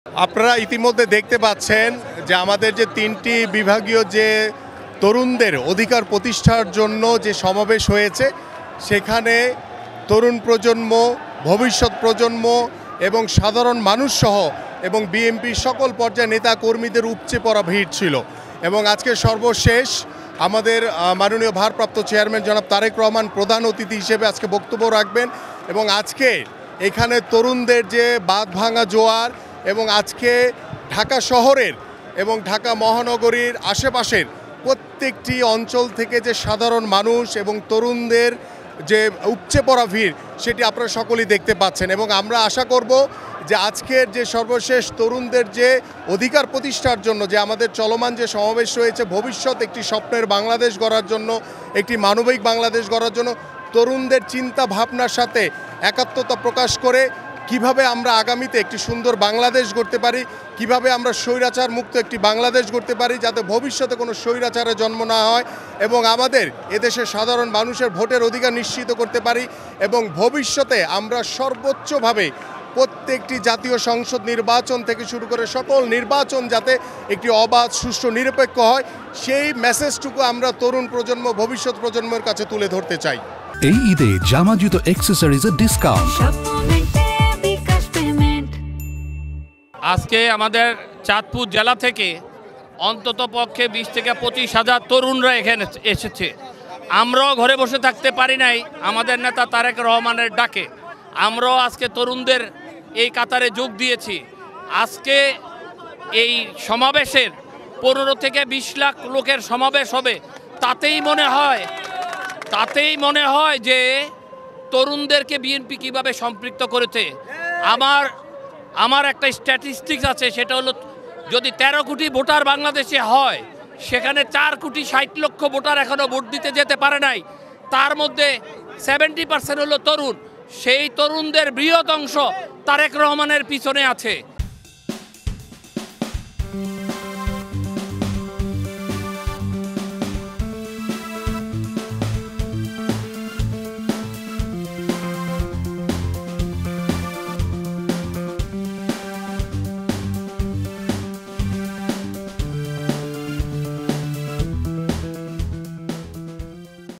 আপনারা ইতিমধ্যে দেখতে পাচ্ছেন যে আমাদের যে তিনটি বিভাগীয় যে তরুণদের অধিকার প্রতিষ্ঠার জন্য যে সমাবেশ হয়েছে, সেখানে তরুণ প্রজন্ম, ভবিষ্যৎ প্রজন্ম এবং সাধারণ মানুষ সহ এবং বিএনপির সকল পর্যায়ের নেতা কর্মীদের উপচে পড়া ভিড় ছিল। এবং আজকে সর্বশেষ আমাদের মাননীয় ভারপ্রাপ্ত চেয়ারম্যান জনাব তারেক রহমান প্রধান অতিথি হিসেবে আজকে বক্তব্য রাখবেন। এবং আজকে এখানে তরুণদের যে বাঁধ ভাঙা জোয়ার এবং আজকে ঢাকা শহরের এবং ঢাকা মহানগরীর আশেপাশের প্রত্যেকটি অঞ্চল থেকে যে সাধারণ মানুষ এবং তরুণদের যে উপচে পড়া ভিড়, সেটি আপনারা সকলেই দেখতে পাচ্ছেন। এবং আমরা আশা করব যে আজকের যে সর্বশেষ তরুণদের যে অধিকার প্রতিষ্ঠার জন্য যে আমাদের চলমান যে সমাবেশ রয়েছে, ভবিষ্যৎ একটি স্বপ্নের বাংলাদেশ গড়ার জন্য, একটি মানবিক বাংলাদেশ গড়ার জন্য তরুণদের চিন্তা ভাবনার সাথে একাত্মতা প্রকাশ করে কিভাবে আমরা আগামীতে একটি সুন্দর বাংলাদেশ গড়তে পারি, কিভাবে আমরা স্বৈরাচার মুক্ত একটি বাংলাদেশ গড়তে পারি, যাতে ভবিষ্যতে কোনো স্বৈরাচারের জন্ম না হয় এবং আমাদের এদেশের সাধারণ মানুষের ভোটের অধিকার নিশ্চিত করতে পারি এবং ভবিষ্যতে আমরা সর্বোচ্চভাবে প্রত্যেকটি জাতীয় সংসদ নির্বাচন থেকে শুরু করে সকল নির্বাচন যাতে একটি অবাধ, সুষ্ঠু, নিরপেক্ষ হয়, সেই মেসেজটুকু আমরা তরুণ প্রজন্ম, ভবিষ্যৎ প্রজন্মের কাছে তুলে ধরতে চাই। এই ঈদে জামা জুতো অ্যাক্সেসরিজের ডিসকাউন্ট। আজকে আমাদের চাঁদপুর জেলা থেকে অন্তত পক্ষে 20 থেকে 25,000 তরুণরা এখানে এসেছে। আমরাও ঘরে বসে থাকতে পারি নাই আমাদের নেতা তারেক রহমানের ডাকে। আমরাও আজকে তরুণদের এই কাতারে যোগ দিয়েছি। আজকে এই সমাবেশের 15 থেকে 20 লাখ লোকের সমাবেশ হবে। তাতেই মনে হয় যে তরুণদেরকে বিএনপি কিভাবে সম্পৃক্ত করেছে। আমার একটা স্ট্যাটিস্টিক্স আছে, সেটা হলো যদি 13 কোটি ভোটার বাংলাদেশে হয়, সেখানে 4 কোটি 60 লক্ষ ভোটার এখনও ভোট দিতে যেতে পারে নাই। তার মধ্যে 70% হলো তরুণ। সেই তরুণদের বৃহৎ অংশ তারেক রহমানের পিছনে আছে।